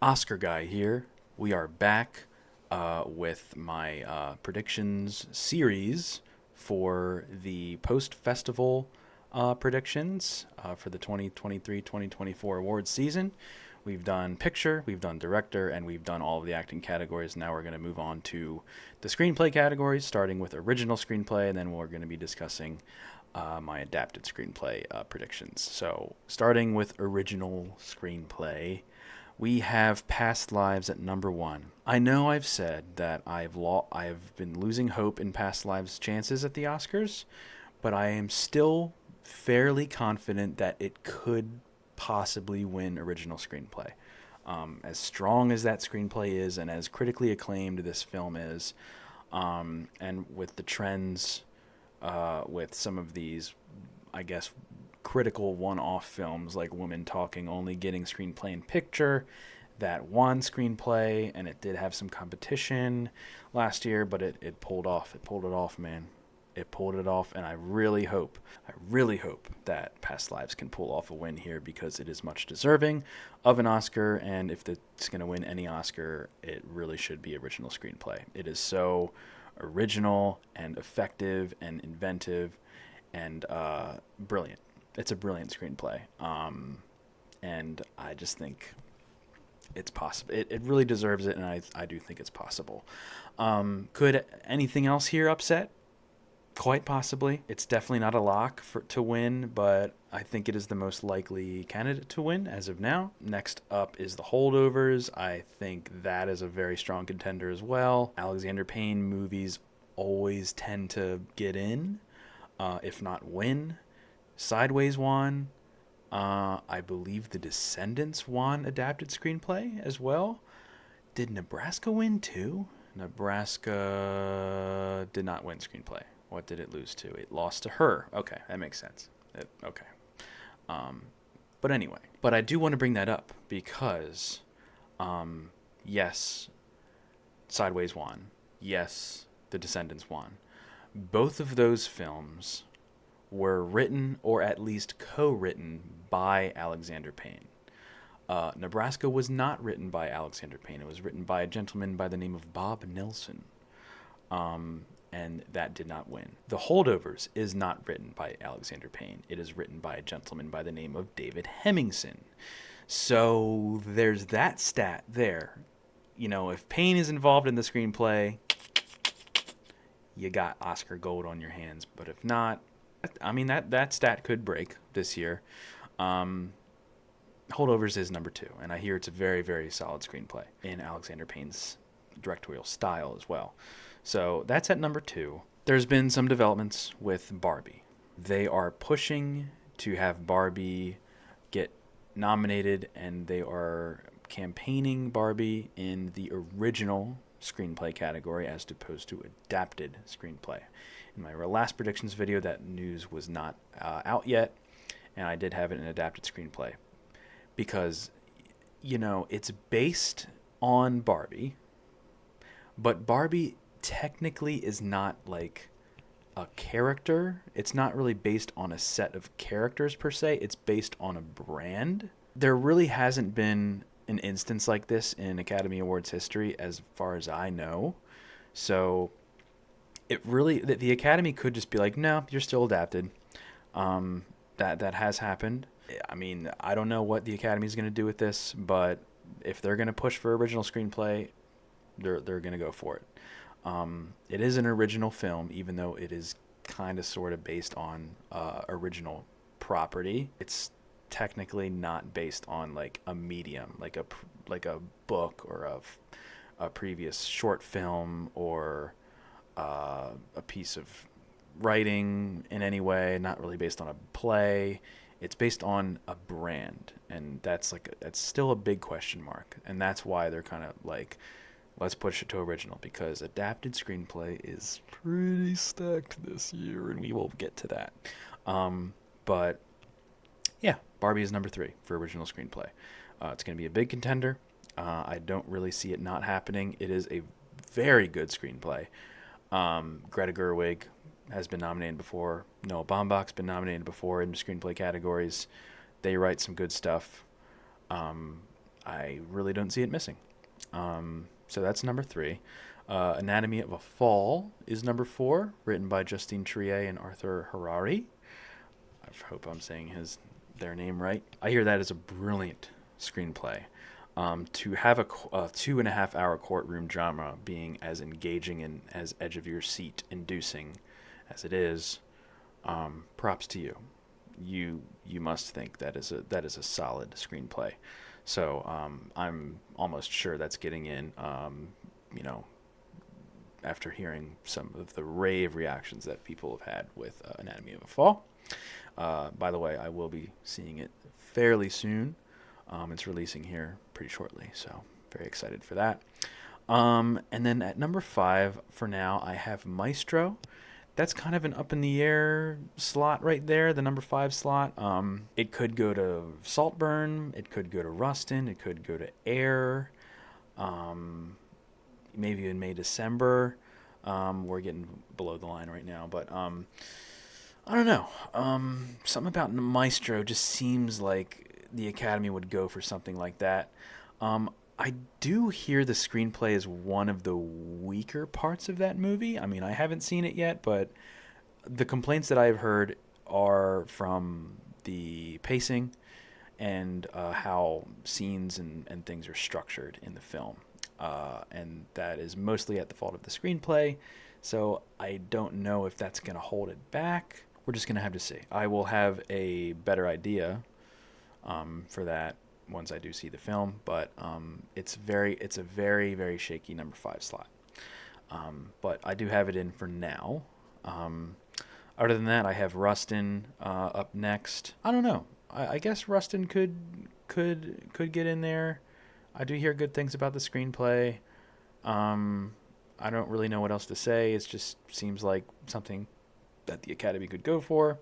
Oscar guy here. We are back with my predictions series for the post festival predictions for the 2023-2024 awards season. We've done picture, we've done director, and we've done all of the acting categories. Now we're going to move on to the screenplay categories, starting with original screenplay, and then we're going to be discussing my adapted screenplay predictions. So, starting with original screenplay, we have Past Lives at number one. I know I've said that I've been losing hope in Past Lives' chances at the Oscars, but I am still fairly confident that it could possibly win original screenplay. As strong as that screenplay is, and as critically acclaimed this film is, and with the trends, with some of these, I guess, critical one-off films like Women Talking only getting screenplay and picture, that won screenplay, and it did have some competition last year, but it pulled off. It pulled it off, man. It pulled it off, and I really hope that Past Lives can pull off a win here, because it is much deserving of an Oscar, and if it's going to win any Oscar, it really should be original screenplay. It is so original and effective and inventive and brilliant. It's a brilliant screenplay, and I just think it's possible. It really deserves it, and I do think it's possible. Could anything else here upset? Quite possibly. It's definitely not a lock to win, but I think it is the most likely candidate to win as of now. Next up is The Holdovers. I think that is a very strong contender as well. Alexander Payne movies always tend to get in, if not win. Sideways won. I believe The Descendants won adapted screenplay as well. Did Nebraska win too? Nebraska did not win screenplay. What did it lose to? It lost to Her. Okay, that makes sense. Okay. But anyway, but I do want to bring that up because, yes, Sideways won. Yes, The Descendants won. Both of those films were written or at least co-written by Alexander Payne. Nebraska was not written by Alexander Payne. It was written by a gentleman by the name of Bob Nelson. And that did not win. The Holdovers is not written by Alexander Payne. It is written by a gentleman by the name of David Hemmingson. So there's that stat there. You know, if Payne is involved in the screenplay, you got Oscar gold on your hands. But if not, I mean, that stat could break this year. Holdovers is number two, and I hear it's a very, very solid screenplay in Alexander Payne's directorial style as well. So that's at number two. There's been some developments with Barbie. They are pushing to have Barbie get nominated, and they are campaigning Barbie in the original screenplay category as opposed to adapted screenplay. In my last predictions video, that news was not out yet, and I did have it in adapted screenplay because, you know, it's based on Barbie, but Barbie technically is not like a character. It's not really based on a set of characters per se. It's based on a brand. There really hasn't been an instance like this in Academy Awards history as far as I know. So it really, the Academy could just be like, no, you're still adapted. That has happened. I mean, I don't know what the Academy is going to do with this, but if they're going to push for original screenplay, they're going to go for it. It is an original film, even though it is kind of sort of based on original property. It's technically not based on like a medium, like a book or a previous short film or a piece of writing in any way. Not really based on a play. It's based on a brand, and that's still a big question mark, and that's why they're kind of like, let's push it to original, because adapted screenplay is pretty stacked this year, and we will get to that. But yeah, Barbie is number three for original screenplay. It's going to be a big contender. I don't really see it not happening. It is a very good screenplay. Greta Gerwig has been nominated before. Noah Baumbach's been nominated before in screenplay categories. They write some good stuff. I really don't see it missing. So that's number 3. Anatomy of a Fall is number 4, written by Justine Triet and Arthur Harari. I hope I'm saying their name right. I hear that is a brilliant screenplay. To have a 2.5 hour courtroom drama being as engaging and as edge of your seat inducing as it is, props to you. You must think that is a solid screenplay. So I'm almost sure that's getting in. You know, after hearing some of the rave reactions that people have had with Anatomy of a Fall. By the way, I will be seeing it fairly soon. It's releasing here pretty shortly, so very excited for that. And then at number 5 for now, I have Maestro. That's kind of an up in the air slot right there, the number 5 slot. It could go to Saltburn, it could go to Rustin, it could go to Air. Maybe in May, December. We're getting below the line right now, but I don't know. Something about Maestro just seems like the Academy would go for something like that. I do hear the screenplay is one of the weaker parts of that movie. I mean, I haven't seen it yet, but the complaints that I've heard are from the pacing and how scenes and things are structured in the film. And that is mostly at the fault of the screenplay. So I don't know if that's going to hold it back. We're just going to have to see. I will have a better idea for that once I do see the film, but it's a very, very shaky number 5 slot. But I do have it in for now. Other than that, I have Rustin up next. I don't know. I guess Rustin could get in there. I do hear good things about the screenplay. I don't really know what else to say. It just seems like something that the Academy could go for.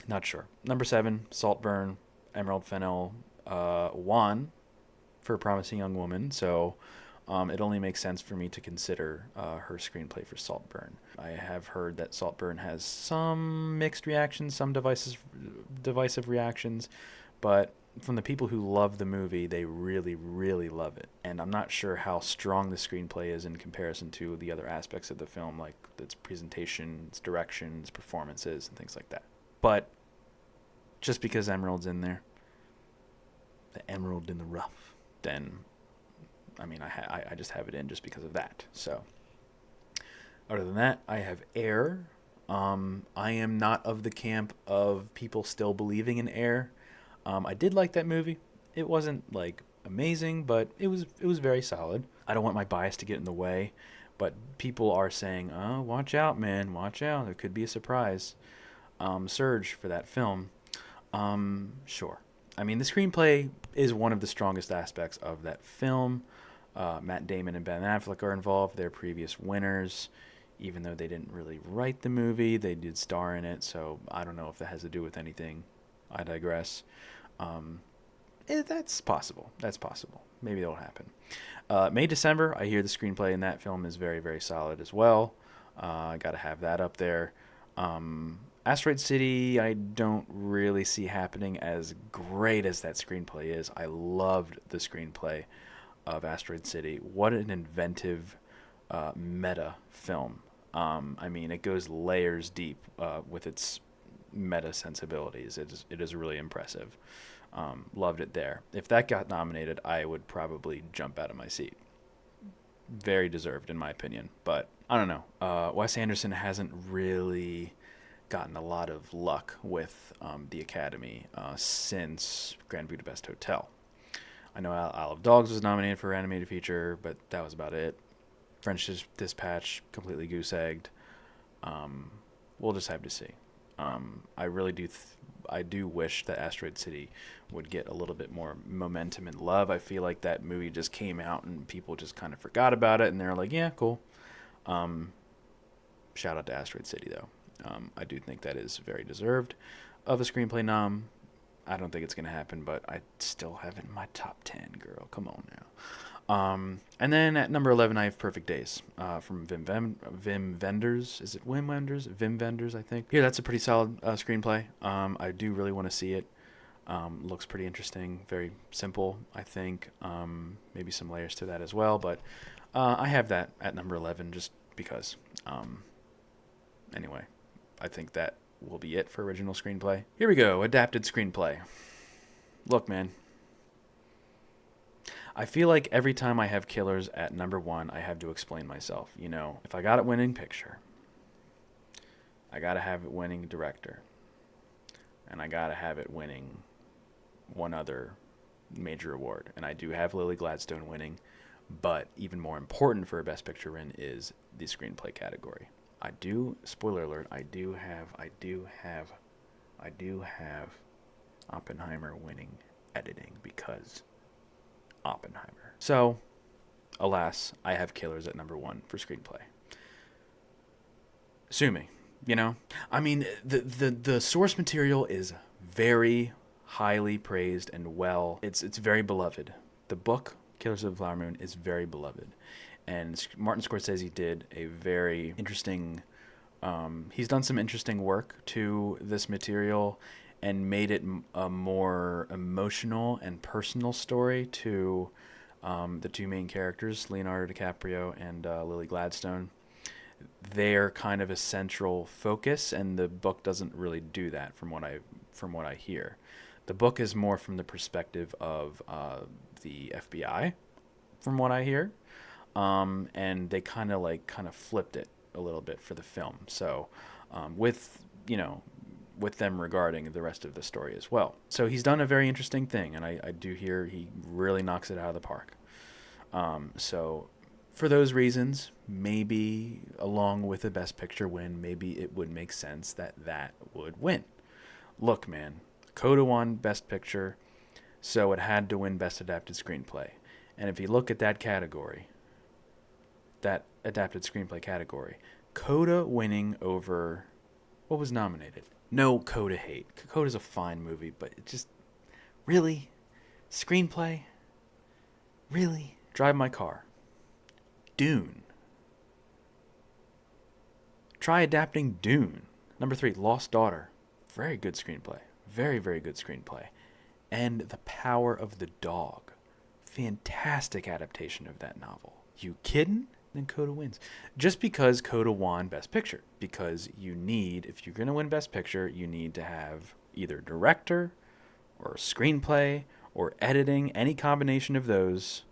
Not sure. Number 7, Saltburn, Emerald Fennell, won for Promising Young Woman. So it only makes sense for me to consider her screenplay for Saltburn. I have heard that Saltburn has some mixed reactions, some divisive reactions, but from the people who love the movie, they really, really love it. And I'm not sure how strong the screenplay is in comparison to the other aspects of the film, like its presentation, its direction, its performances, and things like that. But just because Emerald's in there, the emerald in the rough, then, I mean, I just have it in just because of that. So, other than that, I have Air. I am not of the camp of people still believing in Air. I did like that movie. It wasn't like amazing, but it was very solid. I don't want my bias to get in the way, but people are saying, "Oh, watch out, man! Watch out! There could be a surprise surge for that film." Sure. I mean, the screenplay is one of the strongest aspects of that film. Matt Damon and Ben Affleck are involved. They're previous winners. Even though they didn't really write the movie, they did star in it. So I don't know if that has to do with anything. I digress. That's possible. That's possible. Maybe that'll happen. May, December, I hear the screenplay in that film is very, very solid as well. I got to have that up there. Asteroid City, I don't really see happening as great as that screenplay is. I loved the screenplay of Asteroid City. What an inventive meta film. I mean, it goes layers deep with its meta sensibilities. It is really impressive. Loved it there. If that got nominated, I would probably jump out of my seat. Very deserved, in my opinion. But I don't know. Wes Anderson hasn't really gotten a lot of luck with the Academy since Grand Budapest Hotel. I know Isle of Dogs was nominated for animated feature, but that was about it. French Dispatch, completely goose-egged. We'll just have to see. I really do. I do wish that Asteroid City would get a little bit more momentum and love. I feel like that movie just came out and people just kind of forgot about it, and they're like, "Yeah, cool." Shout out to Asteroid City, though. I do think that is very deserved of a screenplay nom. I don't think it's going to happen, but I still have it in my top 10, girl. Come on now. And then at number 11, I have Perfect Days from Wim Wenders. Is it Wim Wenders? Wim Wenders, I think. Yeah, that's a pretty solid screenplay. I do really want to see it. Looks pretty interesting. Very simple, I think. Maybe some layers to that as well, but I have that at number 11 just because. Anyway, I think that will be it for original screenplay. Here we go, adapted screenplay. Look, man. I feel like every time I have Killers at number 1, I have to explain myself. You know, if I got it winning picture, I gotta have it winning director, and I gotta have it winning one other major award. And I do have Lily Gladstone winning, but even more important for a Best Picture win is the screenplay category. I do, spoiler alert, I do have Oppenheimer winning editing because Oppenheimer. So, alas, I have Killers at number 1 for screenplay. Sue me, you know? I mean, the source material is very highly praised and well. It's very beloved. The book, Killers of the Flower Moon, is very beloved. And Martin Scorsese did a very interesting... he's done some interesting work to this material and made it a more emotional and personal story to the two main characters, Leonardo DiCaprio and Lily Gladstone. They're kind of a central focus, and the book doesn't really do that from what I hear. The book is more from the perspective of the FBI, from what I hear, and they kind of flipped it a little bit for the film. So, with them regarding the rest of the story as well. So he's done a very interesting thing, and I do hear he really knocks it out of the park. So for those reasons, maybe along with a Best Picture win, maybe it would make sense that would win. Look, man, Coda won Best Picture, so it had to win Best Adapted Screenplay. And if you look at that category, that Adapted Screenplay category, Coda winning over... what was nominated? No Coda hate. Coda's a fine movie, but it just... really? Screenplay? Really? Drive My Car. Dune. Try adapting Dune. Number 3, Lost Daughter. Very good screenplay. Very, very good screenplay. And The Power of the Dog. Fantastic adaptation of that novel. You kidding? Then Coda wins. Just because Coda won Best Picture. Because you need, if you're going to win Best Picture, you need to have either director or screenplay or editing, any combination of those.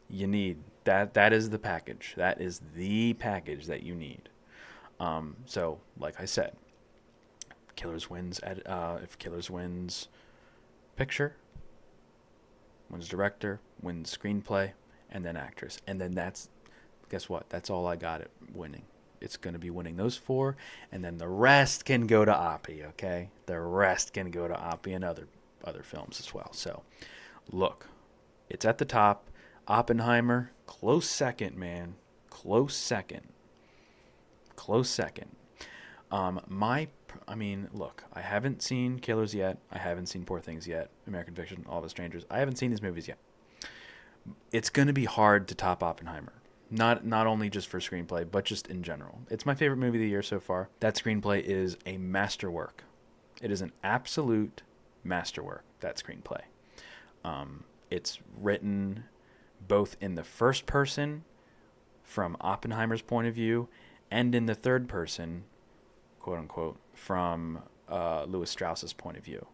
You need that. That is the package. That is the package that you need. So, like I said, Killers wins. If Killers wins picture, wins director, wins screenplay, and then actress, and then guess what? That's all I got it winning. It's going to be winning those 4, and then the rest can go to Oppie. Okay, the rest can go to Oppie and other films as well. So, look, it's at the top. Oppenheimer, close second, man. Close second. Look, I haven't seen Killers yet. I haven't seen Poor Things yet. American Fiction, All the Strangers. I haven't seen these movies yet. It's going to be hard to top Oppenheimer. Not only just for screenplay, but just in general. It's my favorite movie of the year so far. That screenplay is a masterwork. It is an absolute masterwork, that screenplay. It's written both in the first person, from Oppenheimer's point of view, and in the third person, quote unquote, from Lewis Strauss's point of view.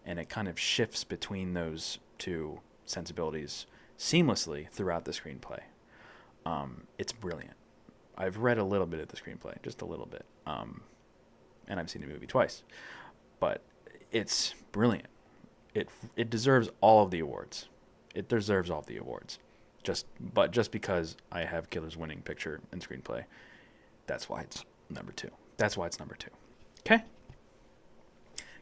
And it kind of shifts between those two sensibilities seamlessly throughout the screenplay. It's brilliant. I've read a little bit of the screenplay, just a little bit, and I've seen the movie twice, but it's brilliant. It deserves all of the awards. It deserves all of the awards. Just because I have Killers winning picture and screenplay, that's why it's number 2. Okay?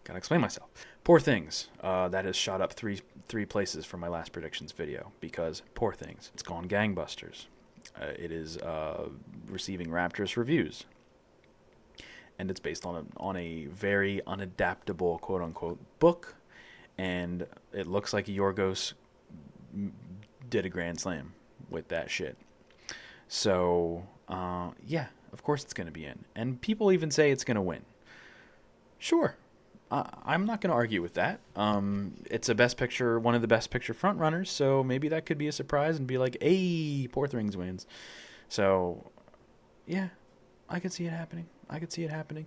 Gotta explain myself. Poor Things. That has shot up three places from my last predictions video because Poor Things. It's gone gangbusters. It is receiving rapturous reviews, and it's based on a very unadaptable, quote unquote, book, and it looks like Yorgos did a grand slam with that shit. So yeah, of course it's going to be in, and people even say it's going to win. Sure, I'm not going to argue with that. It's a best picture, one of the best picture front runners, so maybe that could be a surprise and be like, "Hey, Poor Things wins." So yeah, I could see it happening. I could see it happening,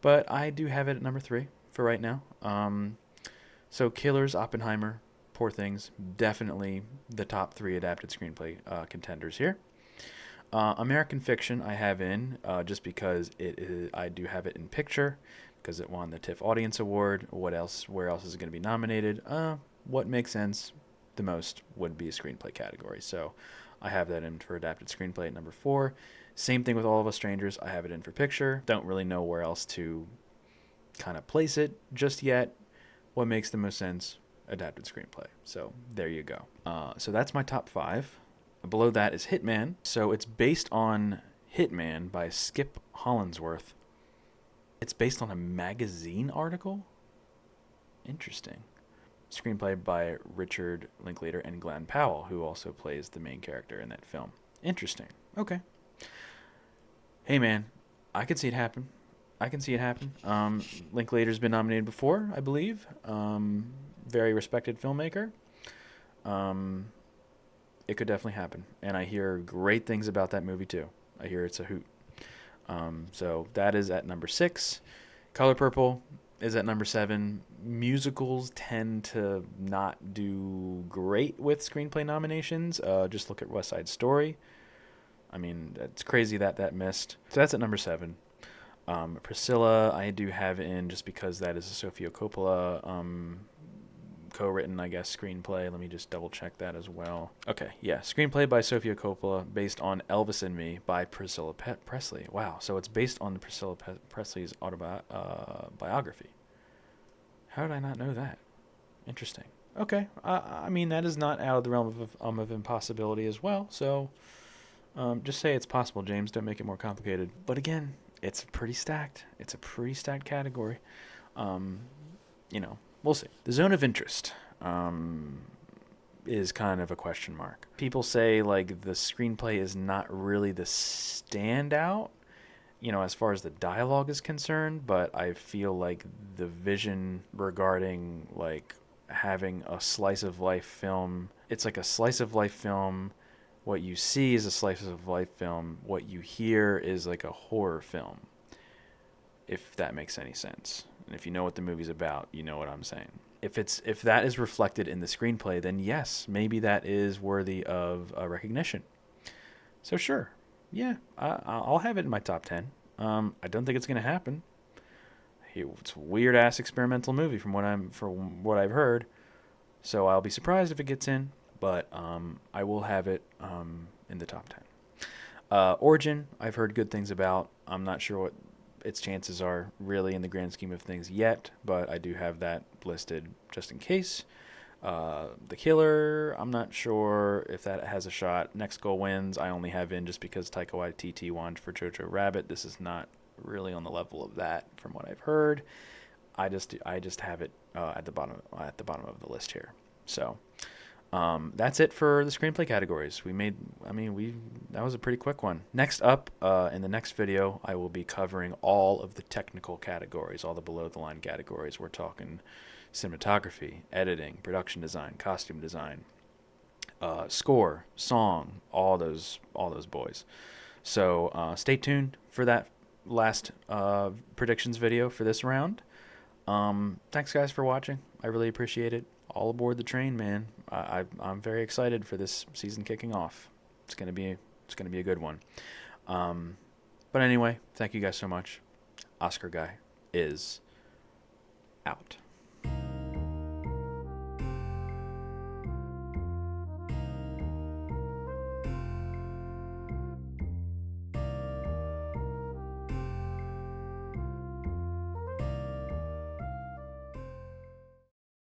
but I do have it at number three for right now. So Killers, Oppenheimer, Poor Things, definitely the top three adapted screenplay contenders here. American Fiction I have in just because it is, I do have it in picture because it won the TIFF Audience Award. What else? Where else is it going to be nominated? What makes sense the most would be a screenplay category. So I have that in for adapted screenplay at number four. Same thing with All of Us Strangers. I have it in for picture. Don't really know where else to kind of place it just yet. What makes the most sense? Adapted screenplay. So there you go. So that's my top five. Below that is Hitman. So it's based on Hitman by Skip Hollandsworth. It's based on a magazine article? Interesting. Screenplay by Richard Linklater and Glenn Powell, who also plays the main character in that film. Interesting. Okay. Hey, man, I can see it happen. I can see it happen. Linklater's been nominated before, I believe. Very respected filmmaker. It could definitely happen. And I hear great things about that movie, too. I hear it's a hoot. So that is at number 6. Color Purple is at number 7. Musicals tend to not do great with screenplay nominations. Just look at West Side Story. I mean, it's crazy that missed. So that's at number 7. Priscilla, I do have in just because that is a Sofia Coppola co-written, I guess, screenplay. Let me just double check that as well. Okay, yeah, screenplay by Sofia Coppola based on Elvis and Me by Priscilla Presley. Wow, so it's based on Priscilla Presley's autobiography. How did I not know that? Interesting. Okay, I mean, that is not out of the realm of impossibility as well, so just say it's possible, James. Don't make it more complicated. But again, it's pretty stacked. It's a pretty stacked category. We'll see. The zone of interest is kind of a question mark. People say like the screenplay is not really the standout, as far as the dialogue is concerned, but I feel like the vision regarding like having a slice of life film, it's like a slice of life film. What you see is a slice of life film. What you hear is like a horror film, if that makes any sense. And if you know what the movie's about, you know what I'm saying. If that is reflected in the screenplay, then yes, maybe that is worthy of recognition. So sure, yeah, I'll have it in my top 10. I don't think it's gonna happen. It's a weird ass experimental movie from what I've heard. So I'll be surprised if it gets in, but I will have it in the top 10. Origin, I've heard good things about. I'm not sure what its chances are really in the grand scheme of things yet, but I do have that listed just in case. The Killer, I'm not sure if that has a shot. Next Goal Wins, I only have in just because Taika Waititi won for Jojo Rabbit. This is not really on the level of that from what I've heard. I just have it at the bottom of the list here. So that's it for the screenplay categories. That was a pretty quick one. Next up, in the next video, I will be covering all of the technical categories, all the below the line categories. We're talking cinematography, editing, production design, costume design, score, song, all those boys. So stay tuned for that last predictions video for this round. Thanks guys for watching. I really appreciate it. All aboard the train, man. I'm very excited for this season kicking off. It's gonna be a good one. But anyway, thank you guys so much. Oscar Guy is out.